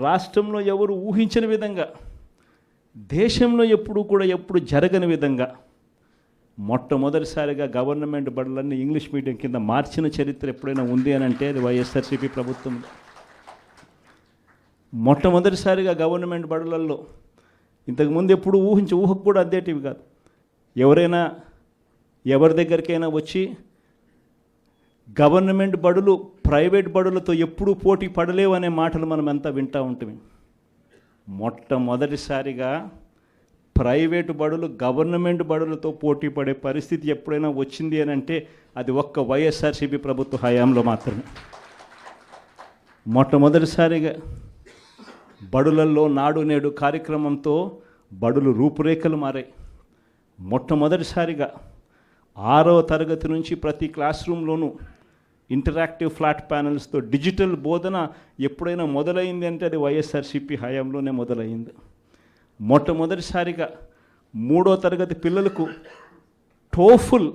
రాష్ట్రంలో ఎవరు ఊహించని విధంగా, దేశంలో ఎప్పుడు జరగని విధంగా మొట్టమొదటిసారిగా గవర్నమెంట్ బడులన్నీ ఇంగ్లీష్ మీడియం కింద మార్చిన చరిత్ర ఎప్పుడైనా ఉంది అని అంటే అది వైఎస్ఆర్సీపీ ప్రభుత్వంలో. మొట్టమొదటిసారిగా గవర్నమెంట్ బడులలో ఇంతకుముందు ఎప్పుడు ఊహకు కూడా అద్దేటివి కాదు. ఎవరైనా ఎవరి దగ్గరికైనా వచ్చి గవర్నమెంట్ బడులు ప్రైవేట్ బడులతో ఎప్పుడూ పోటీ పడలేవు అనే మాటలు మనం అంతా వింటూ ఉంటుంది. మొట్టమొదటిసారిగా ప్రైవేటు బడులు గవర్నమెంట్ బడులతో పోటీ పడే పరిస్థితి ఎప్పుడైనా వచ్చింది అని అంటే అది ఒక్క వైఎస్ఆర్సీపీ ప్రభుత్వ హయాంలో మాత్రమే. మొట్టమొదటిసారిగా బడులల్లో నాడు నేడు కార్యక్రమంతో బడులు రూపురేఖలు మారాయి. మొట్టమొదటిసారిగా 6వ తరగతి నుంచి ప్రతి క్లాస్ రూమ్లోనూ ఇంటరాక్టివ్ ఫ్లాట్ ప్యానల్స్తో డిజిటల్ బోధన ఎప్పుడైనా మొదలైంది అంటే అది వైఎస్ఆర్సీపీ హయాంలోనే మొదలైంది. మొట్టమొదటిసారిగా 3వ తరగతి పిల్లలకు టోఫుల్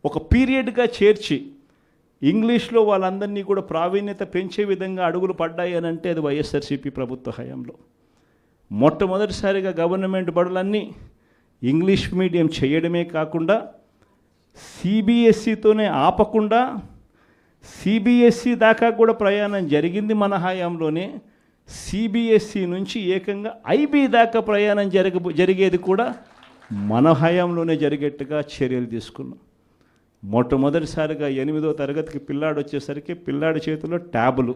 ఒక పీరియడ్గా చేర్చి ఇంగ్లీష్లో వాళ్ళందరినీ కూడా ప్రావీణ్యత పెంచే విధంగా అడుగులు పడ్డాయి అని అంటే అది వైఎస్ఆర్సీపీ ప్రభుత్వ హయాంలో. మొట్టమొదటిసారిగా గవర్నమెంట్ బడులన్నీ ఇంగ్లీష్ మీడియం చేయడమే కాకుండా సిబిఎస్ఈతోనే ఆపకుండా సిబిఎస్ఈ దాకా కూడా ప్రయాణం జరిగింది మన హయాంలోనే. సిబిఎస్ఈ నుంచి ఏకంగా ఐబీ దాకా ప్రయాణం జరిగేది కూడా మన హయాంలోనే జరిగేట్టుగా చర్యలు తీసుకున్నాం. మొట్టమొదటిసారిగా 8వ తరగతికి పిల్లాడు వచ్చేసరికి పిల్లాడి చేతిలో ట్యాబులు.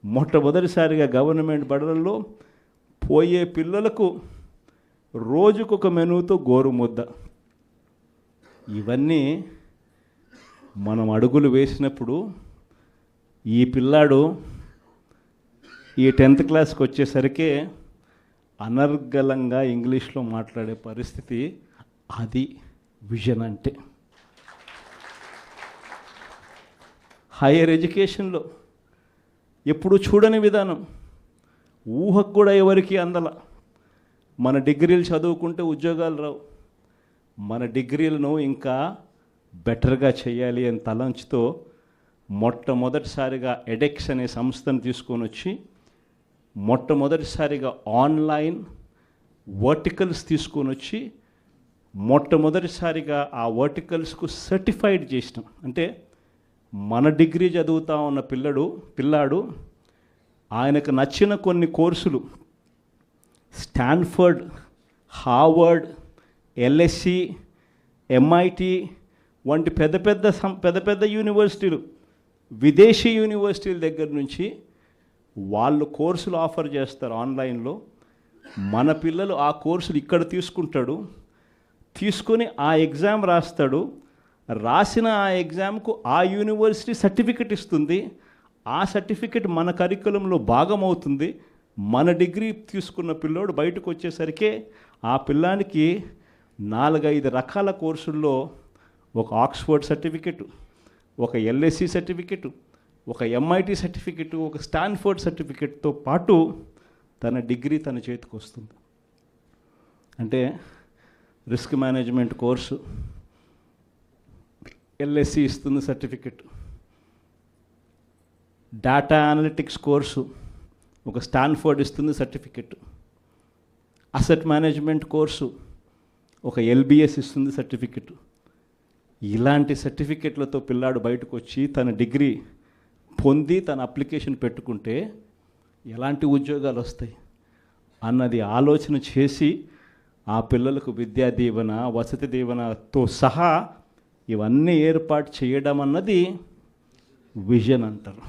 మొట్టమొదటిసారిగా గవర్నమెంట్ బడులలో పోయే పిల్లలకు రోజుకొక మెనూతో గోరుముద్ద. ఇవన్నీ మనం అడుగులు వేసినప్పుడు ఈ పిల్లాడు ఈ 10th క్లాస్కి వచ్చేసరికి అనర్గళంగా ఇంగ్లీష్లో మాట్లాడే పరిస్థితి. అది విజన్ అంటే. హైయర్ ఎడ్యుకేషన్లో ఎప్పుడు చూడని విధానం, ఊహకు కూడా ఎవరికి అందల. మన డిగ్రీలు చదువుకుంటే ఉద్యోగాలు రావు, మన డిగ్రీలను ఇంకా బెటర్గా చేయాలి అని తలంచుతో మొట్టమొదటిసారిగా ఎడెక్స్ అనే సంస్థను తీసుకొని వచ్చి మొట్టమొదటిసారిగా ఆన్లైన్ వర్టికల్స్ తీసుకొని వచ్చి మొట్టమొదటిసారిగా ఆ వర్టికల్స్కు సర్టిఫైడ్ చేసినాం. అంటే మన డిగ్రీ చదువుతా ఉన్న పిల్లాడు ఆయనకు నచ్చిన కొన్ని కోర్సులు స్టాన్ఫర్డ్, హార్వర్డ్, ఎల్ఎస్సి, ఎంఐటి వంటి పెద్ద పెద్ద యూనివర్సిటీలు, విదేశీ యూనివర్సిటీల దగ్గర నుంచి వాళ్ళు కోర్సులు ఆఫర్ చేస్తారు ఆన్లైన్లో. మన పిల్లలు ఆ కోర్సులు ఇక్కడ తీసుకుంటాడు, తీసుకొని ఆ ఎగ్జామ్ రాస్తాడు. రాసిన ఆ ఎగ్జామ్కు ఆ యూనివర్సిటీ సర్టిఫికెట్ ఇస్తుంది. ఆ సర్టిఫికెట్ మన కరికులంలో భాగమవుతుంది. మన డిగ్రీ తీసుకున్న పిల్లోడు బయటకు వచ్చేసరికి ఆ పిల్లానికి 4-5 రకాల కోర్సుల్లో ఒక ఆక్స్ఫర్డ్ సర్టిఫికెట్, ఒక ఎల్ఎస్సి సర్టిఫికెట్, ఒక ఎంఐటి సర్టిఫికెట్, ఒక స్టాన్ఫర్డ్ సర్టిఫికెట్తో పాటు తన డిగ్రీ తన చేతికి వస్తుంది. అంటే రిస్క్ మేనేజ్మెంట్ కోర్సు ఎల్ఎస్సి ఇస్తుంది సర్టిఫికెట్, డేటా అనలిటిక్స్ కోర్సు ఒక స్టాన్ఫర్డ్ ఇస్తుంది సర్టిఫికెట్, అసెట్ మేనేజ్మెంట్ కోర్సు ఒక ఎల్బిఎస్ ఇస్తుంది సర్టిఫికెట్. ఇలాంటి సర్టిఫికెట్లతో పిల్లాడు బయటకు వచ్చి తన డిగ్రీ పొంది తన అప్లికేషన్ పెట్టుకుంటే ఎలాంటి ఉద్యోగాలు వస్తాయి అన్నది ఆలోచన చేసి ఆ పిల్లలకు విద్యా దీవెన, వసతి దీవెనతో సహా ఇవన్నీ ఏర్పాటు చేయడం అన్నది విజన్ అంటారు.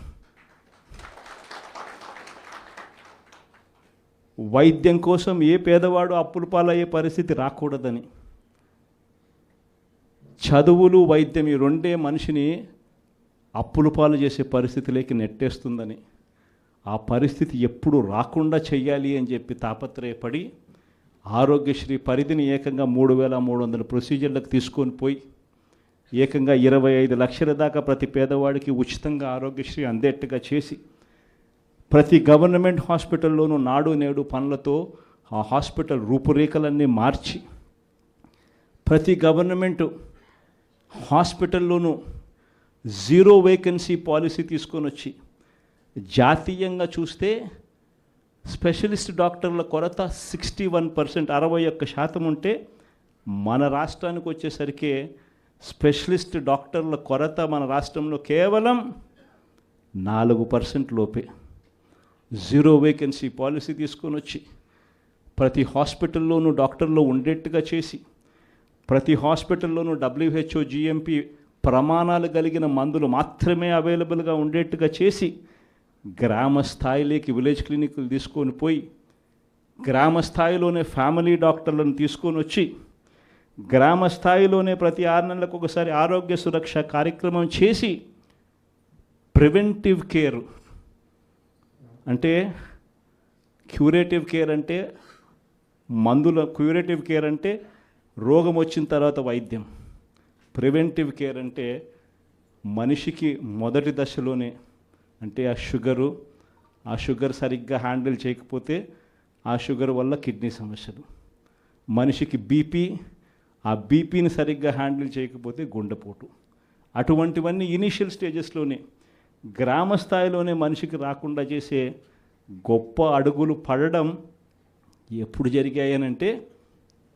వైద్యం కోసం ఏ పేదవాడు అప్పుల పాలయ్యే పరిస్థితి రాకూడదని, చదువులు వైద్యం ఈ రెండే మనిషిని అప్పుల పాలు చేసే పరిస్థితిలోకి నెట్టేస్తుందని, ఆ పరిస్థితి ఎప్పుడు రాకుండా చెయ్యాలి అని చెప్పి తాపత్రయపడి ఆరోగ్యశ్రీ పరిధిని ఏకంగా 3,300 ప్రొసీజర్లకు తీసుకొని పోయి ఏకంగా 25 లక్షల దాకా ప్రతి పేదవాడికి ఉచితంగా ఆరోగ్యశ్రీ అందేట్టుగా చేసి ప్రతి గవర్నమెంట్ హాస్పిటల్లోనూ నాడు నేడు పనులతో ఆ హాస్పిటల్ రూపురేఖలన్నీ మార్చి ప్రతి గవర్నమెంట్ హాస్పిటల్లోనూ 0 వేకెన్సీ పాలసీ తీసుకొని వచ్చి జాతీయంగా చూస్తే స్పెషలిస్ట్ డాక్టర్ల కొరత 61%, 61% ఉంటే మన రాష్ట్రానికి వచ్చేసరికి స్పెషలిస్ట్ డాక్టర్ల కొరత మన రాష్ట్రంలో కేవలం 4% లోపే. 0 వేకెన్సీ పాలసీ తీసుకొని వచ్చి ప్రతి హాస్పిటల్లోనూ డాక్టర్లు ఉండేట్టుగా చేసి, ప్రతి హాస్పిటల్లోనూ WHO GMP ప్రమాణాలు కలిగిన మందులు మాత్రమే అవైలబుల్గా ఉండేట్టుగా చేసి, గ్రామ స్థాయిలోకి విలేజ్ క్లినిక్లు తీసుకొని పోయి, గ్రామ స్థాయిలోనే ఫ్యామిలీ డాక్టర్లను తీసుకొని వచ్చి, గ్రామ స్థాయిలోనే ప్రతి 6 నెలలకు ఒకసారి ఆరోగ్య సురక్ష కార్యక్రమం చేసి, ప్రివెంటివ్ కేర్ అంటే క్యూరేటివ్ కేర్ అంటే క్యూరేటివ్ కేర్ అంటే రోగం వచ్చిన తర్వాత వైద్యం. ప్రివెంటివ్ కేర్ అంటే మనిషికి మొదటి దశలోనే, అంటే ఆ షుగర్ సరిగ్గా హ్యాండిల్ చేయకపోతే ఆ షుగర్ వల్ల కిడ్నీ సమస్యలు, మనిషికి బీపీ, ఆ బీపీని సరిగ్గా హ్యాండిల్ చేయకపోతే గుండెపోటు, అటువంటివన్నీ ఇనీషియల్ స్టేజెస్లోనే గ్రామ స్థాయిలోనే మనిషికి రాకుండా చేసే గొప్ప అడుగులు పడడం ఎప్పుడు జరిగాయనంటే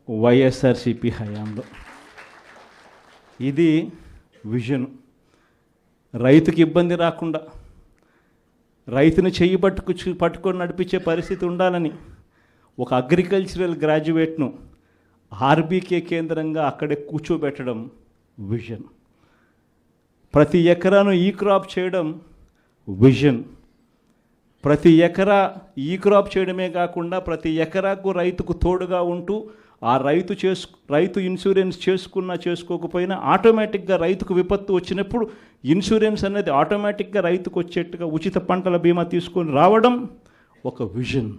వైఎస్ఆర్సీపీ హయాంలో. ఇది విజన్. రైతుకి ఇబ్బంది రాకుండా, రైతుని చెయ్యి పట్టుకొని నడిపించే పరిస్థితి ఉండాలని ఒక అగ్రికల్చరల్ గ్రాడ్యుయేట్ను ఆర్బీకే కేంద్రంగా అక్కడే కూర్చోబెట్టడం విజన్. ప్రతి ఎకరాను ఈ క్రాప్ చేయడం విజన్. ప్రతి ఎకరా ఈ క్రాప్ చేయడమే కాకుండా ప్రతి ఎకరాకు రైతుకు తోడుగా ఉంటూ ఆ రైతు ఇన్సూరెన్స్ చేసుకోకపోయినా ఆటోమేటిక్గా రైతుకు విపత్తు వచ్చినప్పుడు ఇన్సూరెన్స్ అనేది ఆటోమేటిక్గా రైతుకు వచ్చేట్టుగా ఉచిత పంటల బీమా తీసుకొని రావడం ఒక విజన్.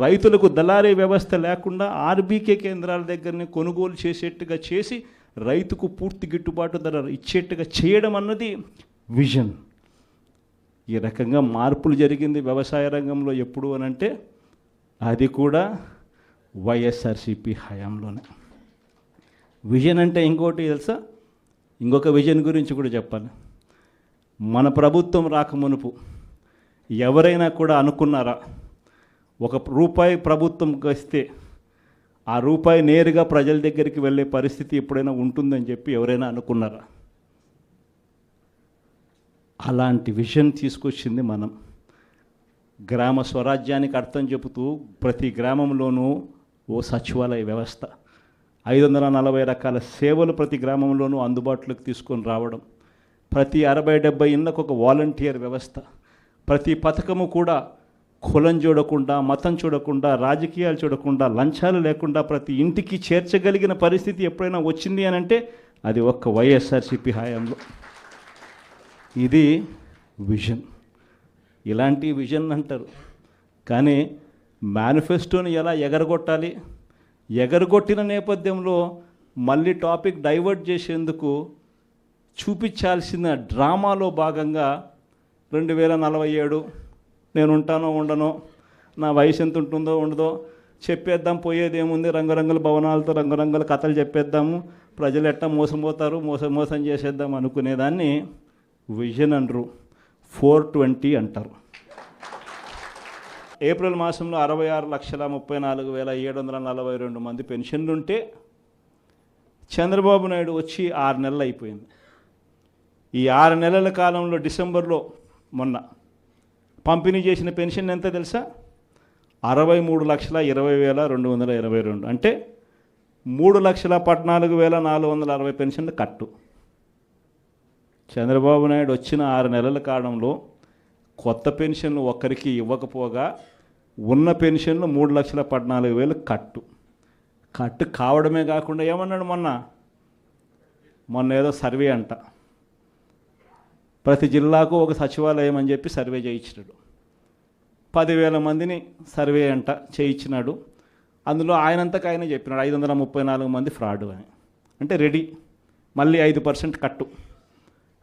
రైతులకు దళారీ వ్యవస్థ లేకుండా ఆర్బీకే కేంద్రాల దగ్గరనే కొనుగోలు చేసేట్టుగా చేసి రైతుకు పూర్తి గిట్టుబాటు ధర ఇచ్చేట్టుగా చేయడం అన్నది విజన్. ఈ రకంగా మార్పులు జరిగింది వ్యవసాయ రంగంలో ఎప్పుడు అనంటే అది కూడా వైఎస్ఆర్సీపీ హయాంలోనే. విజన్ అంటే ఇంకోటి తెలుసా, ఇంకొక విజన్ గురించి కూడా చెప్పాలి. మన ప్రభుత్వం రాకమునుపు ఎవరైనా కూడా అనుకున్నారా ₹1 ప్రభుత్వం వస్తే ఆ రూపాయి నేరుగా ప్రజల దగ్గరికి వెళ్ళే పరిస్థితి ఎప్పుడైనా ఉంటుందని చెప్పి ఎవరైనా అనుకున్నారా? అలాంటి విజన్ తీసుకొచ్చింది మనం. గ్రామ స్వరాజ్యానికి అర్థం చెబుతూ ప్రతి గ్రామంలోనూ ఓ సచివాలయ వ్యవస్థ, 540 రకాల సేవలు ప్రతి గ్రామంలోనూ అందుబాటులోకి తీసుకొని రావడం, ప్రతి 60-70 ఇళ్ళకు ఒక వాలంటీర్ వ్యవస్థ, ప్రతి పథకము కూడా కులం చూడకుండా, మతం చూడకుండా, రాజకీయాలు చూడకుండా, లంచాలు లేకుండా ప్రతి ఇంటికి చేర్చగలిగిన పరిస్థితి ఎప్పుడైనా వచ్చింది అని అంటే అది ఒక్క వైఎస్ఆర్సీపీ హయాంలో. ఇది విజన్. ఇలాంటి విజన్ అంటారు. కానీ మేనిఫెస్టోని ఎలా ఎగరగొట్టాలి, ఎగరగొట్టిన నేపథ్యంలో మళ్ళీ టాపిక్ డైవర్ట్ చేసేందుకు చూపించాల్సిన డ్రామాలో భాగంగా 2047 నేను ఉంటానో ఉండనో, నా వయసు ఎంత ఉంటుందో ఉండదో చెప్పేద్దాం, పోయేది ఏముంది, రంగురంగుల భవనాలతో రంగురంగుల కథలు చెప్పేద్దాము, ప్రజలు ఎట్టా మోసపోతారు, మోసం చేసేద్దాం అనుకునేదాన్ని విజన్ అనరు, 420 అంటారు. ఏప్రిల్ మాసంలో 66,34,742 మంది పెన్షన్లుంటే చంద్రబాబు నాయుడు వచ్చి 6 నెలలు అయిపోయింది. ఈ 6 నెలల కాలంలో డిసెంబర్లో మొన్న పంపిణీ చేసిన పెన్షన్ ఎంత తెలుసా? 63,20,222. అంటే 3,14,460 పెన్షన్లు కట్టు. చంద్రబాబు నాయుడు వచ్చిన 6 నెలల కాలంలో కొత్త పెన్షన్లు ఒక్కరికి ఇవ్వకపోగా ఉన్న పెన్షన్లు 3,14,000 కట్టు కావడమే కాకుండా ఏమన్నాడు మొన్న ఏదో సర్వే అంట, ప్రతి జిల్లాకు ఒక సచివాలయం అని చెప్పి సర్వే చేయించినాడు. 10,000 మందిని సర్వే అంట చేయించినాడు. అందులో ఆయనంతకు ఆయన చెప్పినాడు 534 మంది ఫ్రాడ్ అని. అంటే రెడీ, మళ్ళీ 5% కట్టు,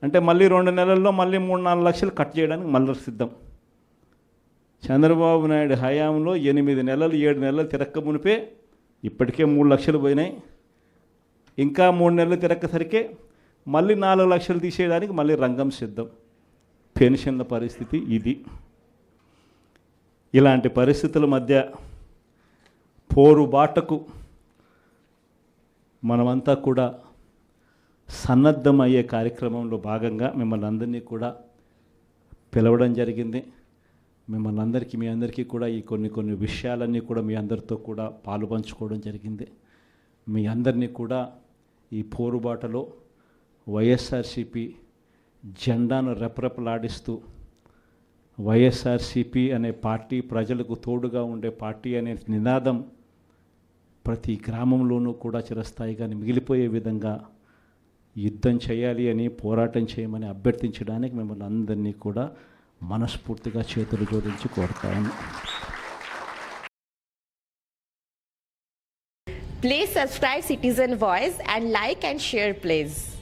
అంటే మళ్ళీ 2 నెలల్లో మళ్ళీ 3-4 లక్షలు కట్ చేయడానికి మళ్ళీ సిద్ధం. చంద్రబాబు నాయుడు హయాంలో 8 నెలలు 7 నెలలు తిరక్క మునిపే ఇప్పటికే 3 లక్షలు పోయినాయి. ఇంకా 3 నెలలు తిరక్కసరికే మళ్ళీ 4 లక్షలు తీసేయడానికి మళ్ళీ రంగం సిద్ధం. పెన్షన్ల పరిస్థితి ఇది. ఇలాంటి పరిస్థితుల మధ్య పోరుబాటకు మనమంతా కూడా సన్నద్ధమయ్యే కార్యక్రమంలో భాగంగా మిమ్మల్ని అందరినీ కూడా పిలవడం జరిగింది. మిమ్మల్ని అందరికీ మీ అందరికీ కూడా ఈ కొన్ని విషయాలన్నీ కూడా మీ అందరితో కూడా పాలు పంచుకోవడం జరిగింది. మీ అందరినీ కూడా ఈ పోరుబాటలో వైఎస్ఆర్సిపి జెండాను రెపరెపలాడిస్తూ వైఎస్ఆర్సిపి అనే పార్టీ ప్రజలకు తోడుగా ఉండే పార్టీ అనే నినాదం ప్రతి గ్రామంలోనూ కూడా చిరస్థాయిగా మిగిలిపోయే విధంగా యుద్ధం చేయాలి అని, పోరాటం చేయమని అభ్యర్థించడానికి మిమ్మల్ని అందరినీ కూడా మనస్ఫూర్తిగా చేతులు జోడించి కోరుతాను. Please subscribe Citizen Voice and like and share please.